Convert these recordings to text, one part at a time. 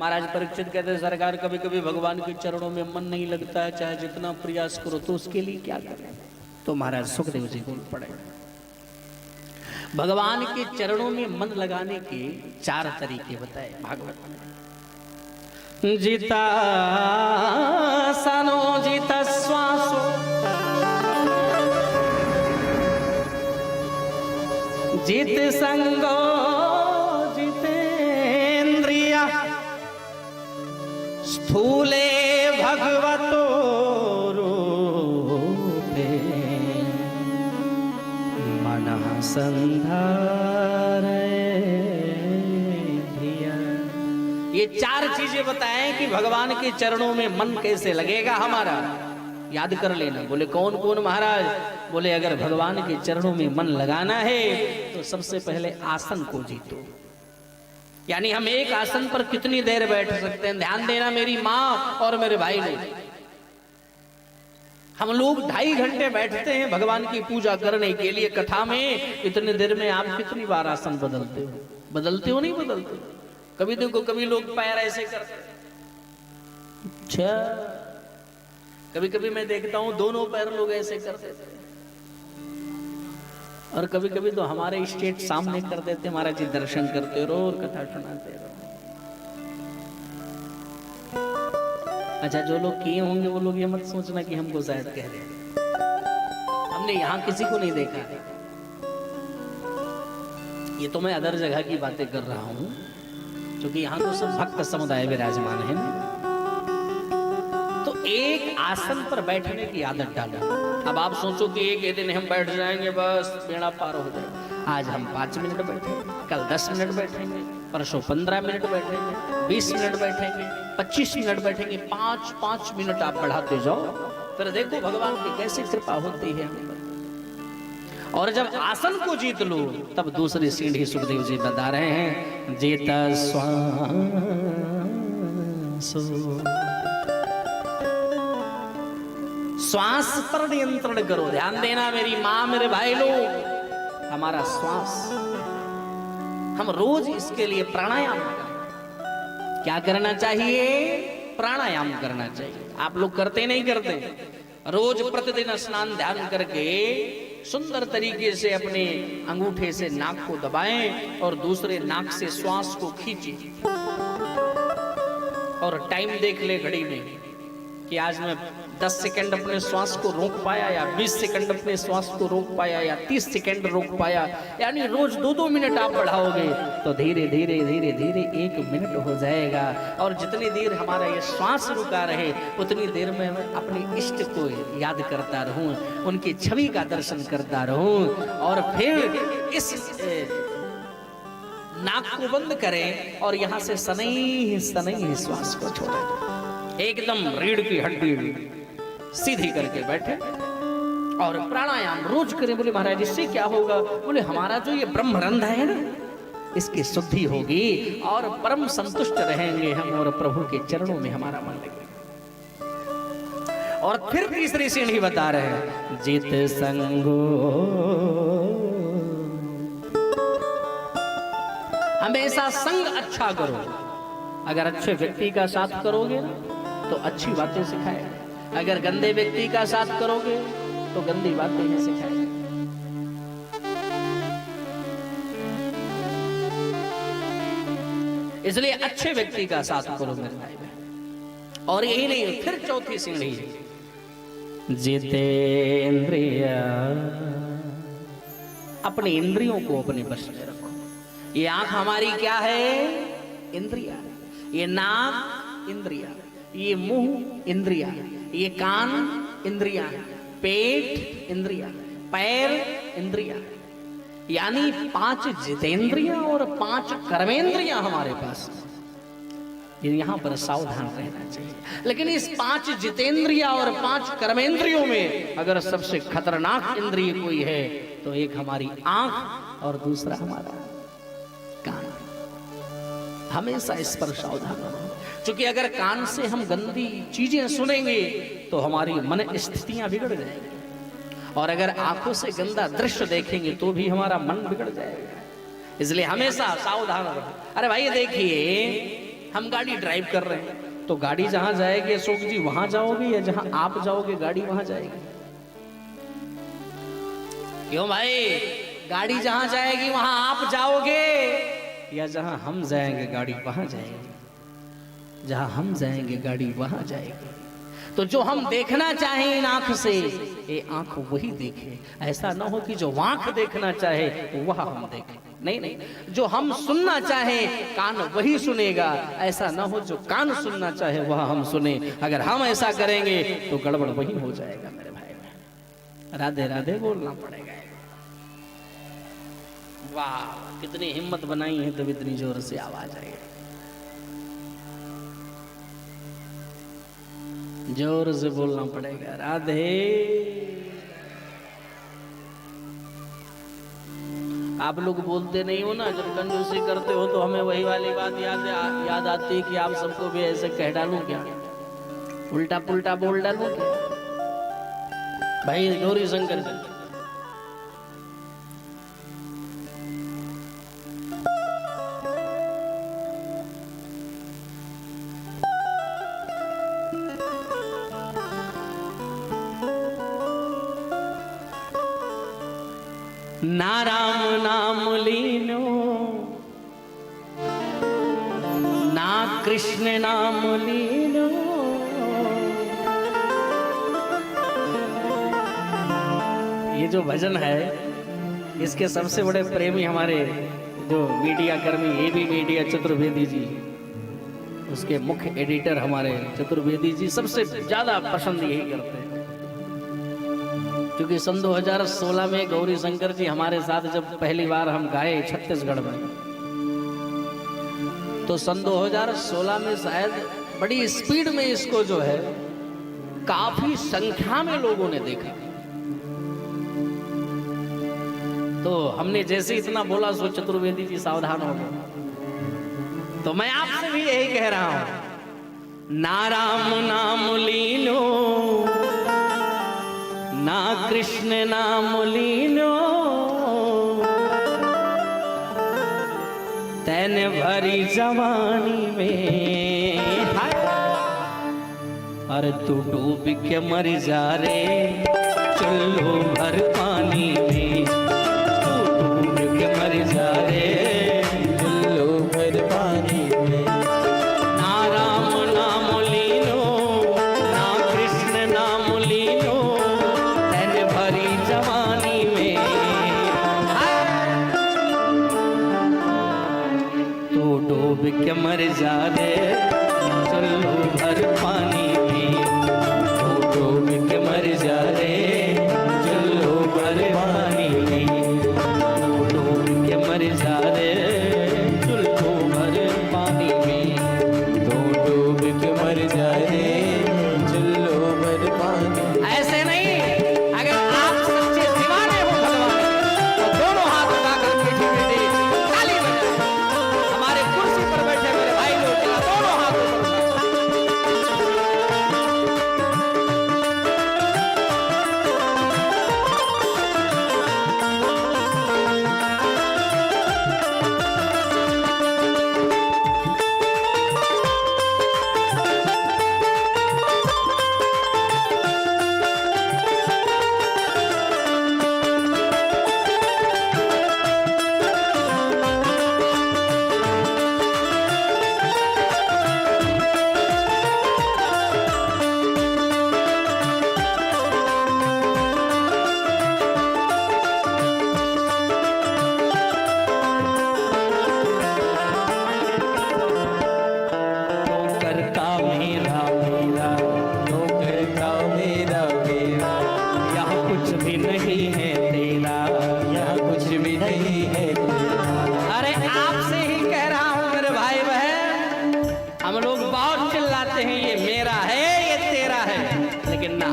महाराज परीक्षित कहते हैं सरकार कभी कभी भगवान के चरणों में मन नहीं लगता है, चाहे जितना प्रयास करो, तो उसके लिए क्या करें? तो महाराज सुखदेव जी बोल पड़े, भगवान के चरणों में मन लगाने के 4 तरीके बताए भागवत में। जिता सनो जित श्वासो जित संगो जितेन्द्रिया स्थूले भगवतो रूपे मनः संधारय धिया। ये 4 चीजें बताएं कि भगवान के चरणों में मन कैसे लगेगा हमारा। याद कर लेना। बोले कौन कौन महाराज? बोले अगर भगवान के चरणों में मन लगाना है तो सबसे पहले आसन को जीतो। यानी हम एक आसन पर कितनी देर बैठ सकते हैं? ध्यान देना मेरी माँ और मेरे भाई लोग, हम लोग 2.5 घंटे बैठते हैं भगवान की पूजा करने के लिए कथा में। इतने देर में आप कितनी बार आसन बदलते हो? बदलते हो नहीं बदलते? कभी देखो कभी लोग पैर ऐसे करते, अच्छा कभी कभी मैं देखता हूं दोनों पैर लोग ऐसे करते थे, और कभी कभी तो हमारे स्टेट सामने कर देते, महाराज जी दर्शन करते रहो और कथा सुनाते रहो। अच्छा जो लोग किए होंगे वो लोग ये मत सोचना कि हमको शायद कह रहे हैं, हमने यहां किसी को नहीं देखा। ये तो मैं अदर जगह की बातें कर रहा हूं, क्योंकि यहां तो सब भक्त समुदाय विराजमान है। तो एक आसन पर बैठने की आदत डालो। अब आप सोचो कि एक दिन हम बैठ जाएंगे बस बेड़ा पार हो जाएगा। आज हम 5 मिनट बैठेंगे, कल 10 मिनट बैठेंगे, परसों 15 मिनट बैठेंगे, 20 मिनट बैठेंगे, 25 मिनट बैठेंगे, 5-5 मिनट आप बढ़ाते जाओ, फिर देखो भगवान की कैसी कृपा होती है। और जब आसन को जीत लो तब दूसरी सीढ़ी सुखदेव जी बता रहे हैं, जेता श्वास पर नियंत्रण करो। ध्यान देना मेरी माँ मेरे भाई लोग, हमारा श्वास, हम रोज इसके लिए प्राणायाम करें। क्या करना चाहिए? प्राणायाम करना चाहिए। आप लोग करते नहीं करते? रोज प्रतिदिन स्नान ध्यान करके सुंदर तरीके से अपने अंगूठे से नाक को दबाएं और दूसरे नाक से श्वास को खींचे, और टाइम देख ले घड़ी में कि आज मैं 10 सेकंड अपने श्वास को रोक पाया, या 20 सेकंड अपने श्वास को रोक पाया, या 30 सेकंड रोक पाया। यानी रोज 2-2 मिनट आप बढ़ाओगे तो धीरे धीरे धीरे धीरे 1 मिनट हो जाएगा। और जितनी देर हमारा ये श्वास रुका रहे उतनी देर में मैं अपने इष्ट को याद करता रहूं, उनकी छवि का दर्शन करता रहूं, और फिर इस नाक को बंद करें और यहां से सनई सनई श्वास को छोड़ें, एकदम रीढ़ की हड्डी सीधी करके बैठे और प्राणायाम रोज करें। बोले महाराज इससे क्या होगा? बोले हमारा जो ये ब्रह्मरंध्र है ना, इसकी शुद्धि होगी और परम संतुष्ट रहेंगे हम, और प्रभु के चरणों में हमारा मन लगेगा। और फिर तीसरी सीढ़ी बता रहे हैं, जित संगो, हमेशा संग अच्छा करो। अगर अच्छे व्यक्ति का साथ करोगे तो अच्छी बातें सिखाएगा, अगर गंदे व्यक्ति का साथ करोगे तो गंदी बातें ही सिखाएगा। इसलिए अच्छे व्यक्ति का साथ करो मेरे भाई बहन। और यही नहीं, फिर चौथी सीढ़ी, जितेंद्रिय, अपने इंद्रियों को अपने वश में रखो। ये आंख हमारी क्या है? इंद्रिया। ये नाक इंद्रिया, ये मुंह इंद्रिया, ये कान इंद्रिया, पेट इंद्रिया, पैर इंद्रिया। यानी 5 जितेंद्रियां और 5 कर्मेंद्रियां हमारे पास। यहां पर सावधान रहना चाहिए। लेकिन इस 5 जितेंद्रिया और 5 कर्मेंद्रियों में अगर सबसे खतरनाक इंद्रिय कोई है तो एक हमारी आंख और दूसरा हमारा कान। हमेशा इस पर सावधान रहना, क्योंकि अगर कान से हम गंदी चीजें सुनेंगे तो हमारी मन स्थितियां बिगड़ जाएंगी, और अगर आंखों से गंदा दृश्य देखेंगे तो भी हमारा मन बिगड़ जाएगा। इसलिए हमेशा सावधान रहो। अरे भाई देखिए, हम गाड़ी ड्राइव कर रहे हैं, तो गाड़ी जहां जाएगी अशोक जी वहां जाओगे या जहां आप जाओगे गाड़ी वहां जाएगी? क्यों भाई? गाड़ी जहां जाएगी वहां आप जाओगे या जहां हम जाएंगे गाड़ी वहां जाएगी? जहां हम जाएंगे गाड़ी वहां जाएगी। तो जो हम देखना चाहें इन आंख से, ये आंख वही देखे। ऐसा ना हो कि जो आंख देखना चाहे वह हम देखें। नहीं नहीं, जो हम सुनना चाहे कान वही सुनेगा। ऐसा ना हो जो कान सुनना चाहे वह हम सुने। अगर हम ऐसा करेंगे तो गड़बड़ वही हो जाएगा मेरे भाई। राधे राधे बोलना पड़ेगा। वाह, कितनी हिम्मत बनाई है तब इतनी जोर से आवाज आई। जोर से बोलना पड़ेगा राधे। आप लोग बोलते नहीं हो ना, जब कंजूसी करते हो तो हमें वही वाली बात याद आती है कि आप सबको भी ऐसे कह डालूं क्या, उल्टा पुल्टा बोल डालूं क्या? भाई गौरी शंकर जी, ना राम नाम लीनो ना कृष्ण नाम लीनो, ये जो भजन है इसके सबसे बड़े प्रेमी हमारे जो मीडिया कर्मी एबी मीडिया चतुर्वेदी जी, उसके मुख्य एडिटर हमारे चतुर्वेदी जी सबसे ज्यादा पसंद यही करते हैं। क्योंकि सन 2016 में गौरी शंकर जी हमारे साथ जब पहली बार हम गाए छत्तीसगढ़ में, तो सन 2016 में शायद बड़ी स्पीड में इसको जो है काफी संख्या में लोगों ने देखा। तो हमने जैसे इतना बोला सो चतुर्वेदी जी सावधान हो गए। तो मैं आपसे भी यही कह रहा हूं, ना राम नाम लीनो ना कृष्ण नाम लीनो, तैने भरी जवानी में अरे तू डूब के मर जा रे चुल्लू भर पानी में, तू डूब के मर जा रे चुल्लू भर पानी में। ना राम नाम लीनो ना कृष्ण नाम लीनो, तैने भरी जवानी में तू डूब के मर जा रे चुल्लू भर पानी में, तू डूब के मर जा रे चुल्लू भर पानी में, तू डूब के मर जा रे चुल्लू भर पानी में, तू डूब के मर जा रे चुल्लू भर पानी। ऐसे नहीं, अगर आप सच्चे दीवाने हो भगवान तो दोनों हाथ उठाकर मीठी मीठी ताली बजाएं। हमारे कुर्सी पर बैठे मेरे भाई लोग दोनों हाथ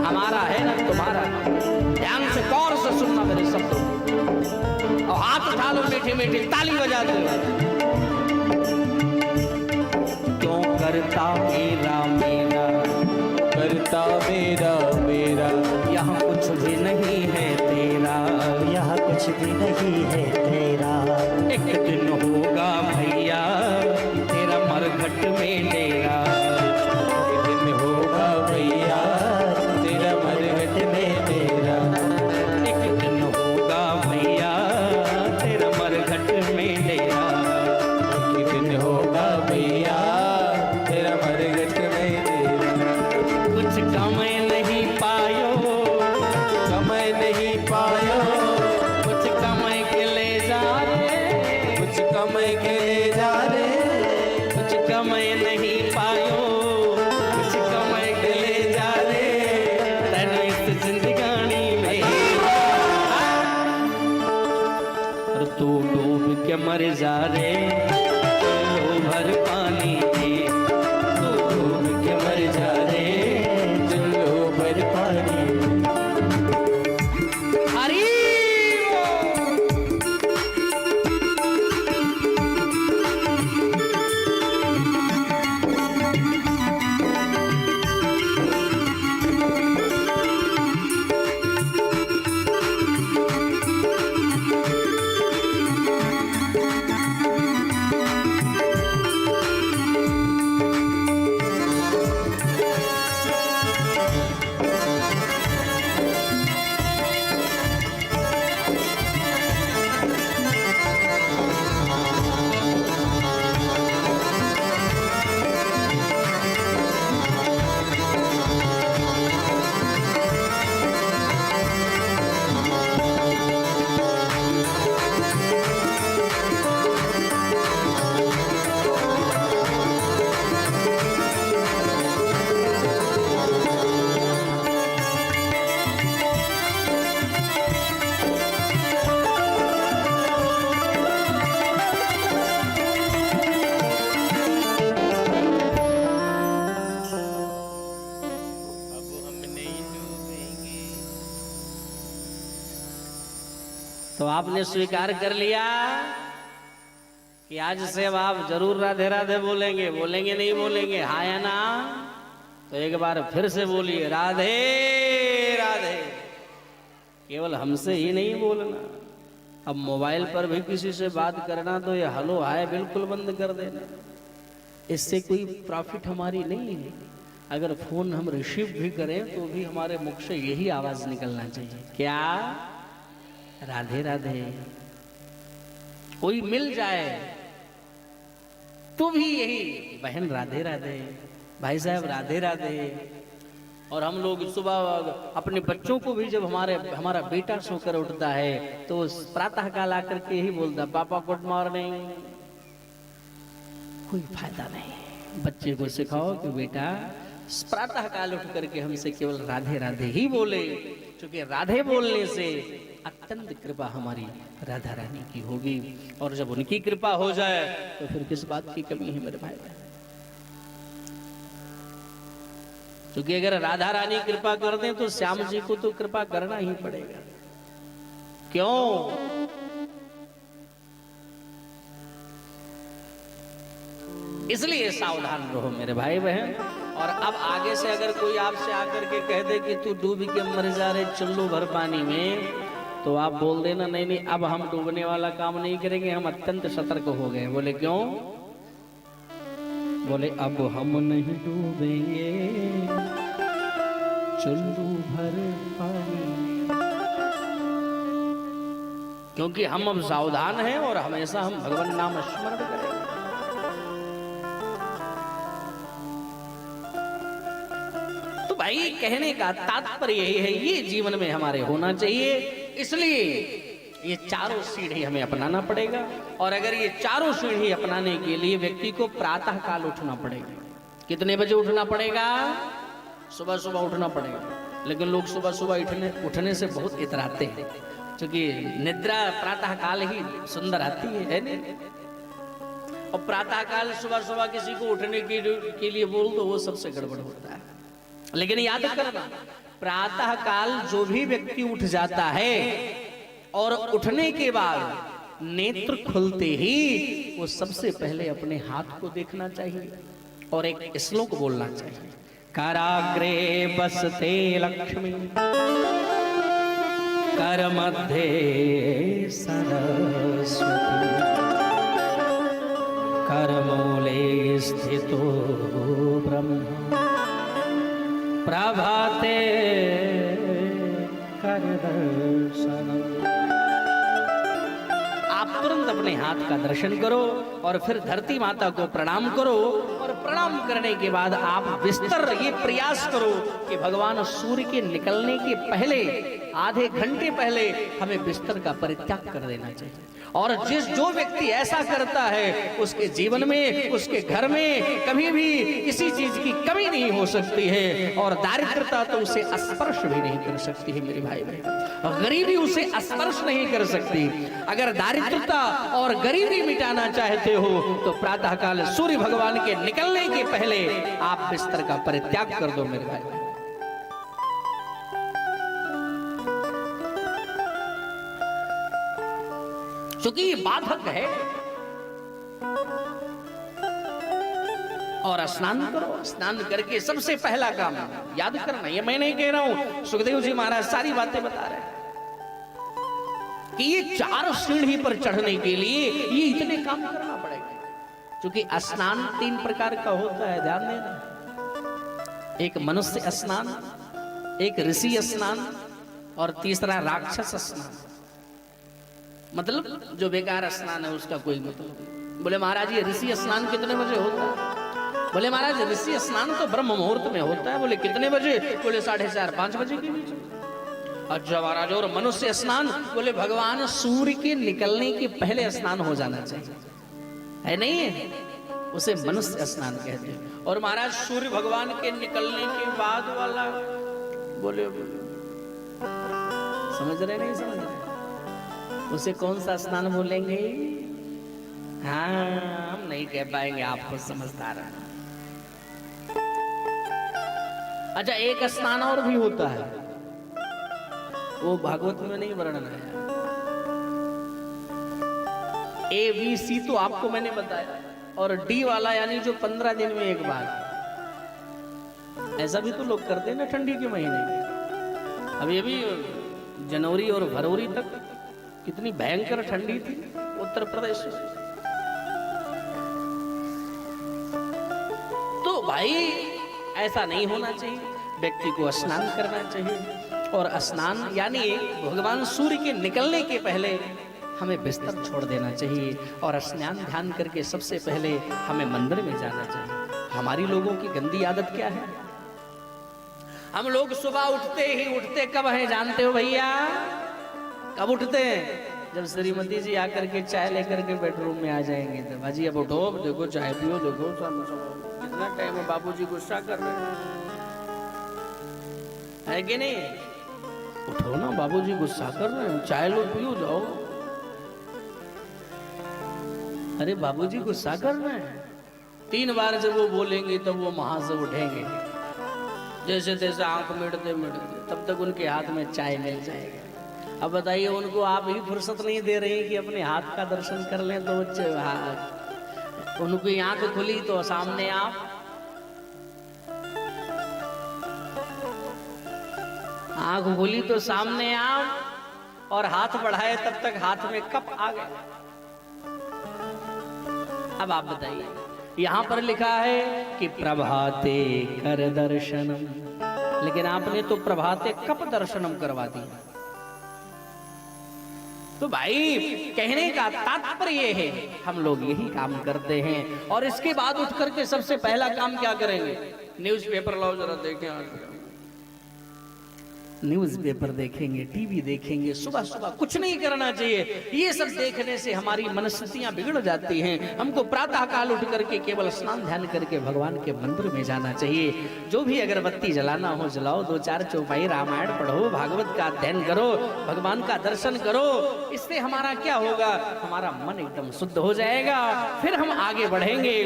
हमारा है ना तुम्हारा। ध्यान से गौर से सुनना मेरे शब्दों और हाथ उठा लो, मीठी मीठी ताली बजा दो। क्यों करता मेरा मेरा करता मेरा मेरा, यहाँ कुछ भी नहीं है तेरा, यहाँ कुछ भी नहीं है तेरा। एक दिन होगा भैया तेरा मरघट में नहीं पायो कुछ कमाई के ले जा रे तन इस जिंदगानी में और तू डूब के मर जा रे चलो भर पानी में तू डूब के मर जा रे चलो भर पानी में। हरी तो आपने स्वीकार कर लिया कि आज से अब आप जरूर राधे राधे बोलेंगे, बोलेंगे नहीं बोलेंगे, हाँ या ना? तो एक बार फिर से बोलिए राधे राधे। केवल हमसे ही नहीं बोलना, अब मोबाइल पर भी किसी से बात करना तो ये हेलो हाय बिल्कुल बंद कर देना, इससे कोई प्रॉफिट हमारी नहीं है। अगर फोन हम रिसीव भी करें तो भी हमारे मुख से यही आवाज निकलना चाहिए, क्या राधे राधे। कोई मिल जाए तो भी यही बहन राधे राधे, भाई साहब राधे राधे। और हम लोग सुबह अपने बच्चों को भी जब हमारा बेटा सोकर उठता है तो प्रातः काल आकर के ही बोलता पापा गुड मॉर्निंग। कोई फायदा नहीं, बच्चे को सिखाओ कि बेटा प्रातः काल उठ करके हमसे केवल राधे राधे ही बोले, क्योंकि राधे बोलने से अत्यंत कृपा हमारी राधा रानी की होगी। और जब उनकी कृपा हो जाए तो फिर किस बात की कमी है मेरे भाई? क्योंकि अगर राधा रानी कृपा कर दें तो श्याम जी को तो कृपा करना ही पड़ेगा। क्यों? इसलिए सावधान रहो मेरे भाई बहन। और अब आगे से अगर कोई आपसे आकर के कह दे कि तू डूब के मर जा रे चुल्लू भर पानी में, तो आप बोल देना नहीं नहीं अब हम डूबने वाला काम नहीं करेंगे, हम अत्यंत सतर्क हो गए। बोले क्यों? बोले अब हम नहीं डूबेंगे चुल्लू भर पानी, क्योंकि हम अब सावधान हैं और हमेशा हम भगवान नाम स्मरण करेंगे। तो भाई कहने का तात्पर्य यही है, ये जीवन में हमारे होना चाहिए। इसलिए ये चारों सीढ़ी हमें अपनाना पड़ेगा। और अगर ये चारों सीढ़ी अपनाने के लिए व्यक्ति को प्रातः काल उठना पड़ेगा। कितने बजे उठना पड़ेगा? सुबह सुबह उठना पड़ेगा। लेकिन लोग सुबह सुबह उठने से बहुत इतराते हैं, क्योंकि निद्रा प्रातः काल ही सुंदर आती है नहीं? और प्रातः काल सुबह सुबह किसी को उठने के लिए बोल दो, वो सबसे गड़बड़ होता है। लेकिन याद करना, प्रातः काल जो भी व्यक्ति उठ जाता है और उठने के बाद नेत्र खुलते ही वो सबसे पहले अपने हाथ को देखना चाहिए और एक श्लोक बोलना चाहिए, कराग्रे बसते लक्ष्मी कर मध्ये सरस्वती करमूले स्थितो ब्रह्म प्रभाते कर दर्शनम। आप तुरंत अपने हाथ का दर्शन करो और फिर धरती माता को प्रणाम करो। और प्रणाम करने के बाद आप बिस्तर ये प्रयास करो कि भगवान सूर्य के निकलने के पहले आधे घंटे पहले हमें बिस्तर का परित्याग कर देना चाहिए। और जो व्यक्ति ऐसा करता है उसके जीवन में, उसके घर में कभी भी किसी चीज की कमी नहीं हो सकती है, और दारिद्रता तो उसे स्पर्श भी नहीं कर सकती है मेरे भाई बहन, गरीबी उसे स्पर्श नहीं कर सकती। अगर दारिद्रता और गरीबी मिटाना चाहते हो तो प्रातःकाल सूर्य भगवान के निकलने के पहले आप बिस्तर का परित्याग कर दो मेरे भाई। क्योंकि ये बाधक है। और स्नान करो, स्नान करके सबसे पहला काम याद करना, ये मैं नहीं कह रहा हूं, सुखदेव जी महाराज सारी बातें बता रहे हैं कि ये 4 सीढ़ी पर चढ़ने के लिए ये इतने काम करना पड़ेगा। क्योंकि स्नान 3 प्रकार का होता है, ध्यान देना। एक मनुष्य स्नान, एक ऋषि स्नान, और तीसरा राक्षस स्नान। मतलब जो बेकार स्नान है उसका कोई मतलब नहीं। बोले महाराज ये ऋषि स्नान कितने बजे होता है? बोले महाराज ऋषि स्नान तो ब्रह्म मुहूर्त में होता है। बोले कितने बजे? बोले 4:30 5 बजे के बीच। अच्छा महाराज, और मनुष्य स्नान? बोले भगवान सूर्य के निकलने के पहले स्नान हो जाना चाहिए, है नहीं है? उसे मनुष्य स्नान कहते हैं। और महाराज सूर्य भगवान के निकलने के बाद वाला, बोले समझ रहे नहीं समझ रहे? उसे कौन सा स्नान बोलेंगे? हाँ, हम नहीं कह पाएंगे, आपको समझदार है। अच्छा, एक स्नान और भी होता है, वो भागवत में नहीं वर्णन है। ABC तो आपको मैंने बताया, और D वाला यानी जो 15 दिन में एक बार, ऐसा भी तो लोग करते हैं ना ठंडी के महीने में। अभी अभी जनवरी और फरवरी तक कितनी भयंकर ठंडी थी उत्तर प्रदेश में। तो भाई ऐसा नहीं होना चाहिए, व्यक्ति को स्नान करना चाहिए। और स्नान यानी भगवान सूर्य के निकलने के पहले हमें बिस्तर छोड़ देना चाहिए, और स्नान ध्यान करके सबसे पहले हमें मंदिर में जाना चाहिए। हमारी लोगों की गंदी आदत क्या है? हम लोग सुबह उठते कब है जानते हो भैया? कब उठते हैं? जब श्रीमती जी आकर के चाय लेकर के बेडरूम में आ जाएंगे, तो बाजी अब उठो, देखो चाय पियो, देखो कितना टाइम है, बाबूजी गुस्सा कर रहे हैं, कि नहीं? उठो ना, बाबूजी गुस्सा कर रहे हैं, चाय लो पियो जाओ। अरे बाबूजी गुस्सा कर रहे हैं। 3 बार जब वो बोलेंगे तब वो वहां से उठेंगे, जैसे तैसे आंख मिड़ते तब तक उनके हाथ में चाय मिल जाएगा। अब बताइए, उनको आप ही फुर्सत नहीं दे रहे हैं कि अपने हाथ का दर्शन कर लें, तो उनकी आंख खुली तो सामने आप, आंख खुली तो सामने आप, और हाथ बढ़ाए तब तक हाथ में कप आ गया। अब आप बताइए, यहां पर लिखा है कि प्रभाते कर दर्शनम, लेकिन आपने तो प्रभाते कप दर्शनम करवा दिया। तो भाई कहने का तात्पर्य है, हम लोग यही काम करते हैं। और इसके बाद उठ करके सबसे पहला काम क्या करेंगे? न्यूज़पेपर लाओ जरा देखें, न्यूज़पेपर देखेंगे, टीवी देखेंगे, सुबह सुबह कुछ नहीं करना चाहिए। ये सब देखने से हमारी मनस्थितियां बिगड़ जाती हैं। हमको प्रातः काल उठ करके केवल स्नान ध्यान करके भगवान के मंदिर में जाना चाहिए। जो भी अगरबत्ती जलाना हो जलाओ, 2-4 चौपाई रामायण पढ़ो, भागवत का अध्ययन करो, भगवान का दर्शन करो। इससे हमारा क्या होगा? हमारा मन एकदम शुद्ध हो जाएगा। फिर हम आगे बढ़ेंगे,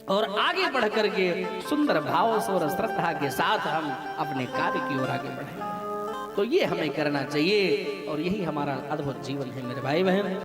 और आगे बढ़ करके सुंदर भाव और श्रद्धा के साथ हम अपने कार्य की ओर आगे बढ़ेंगे। तो ये हमें करना चाहिए, और यही हमारा अद्भुत जीवन है मेरे भाई बहन।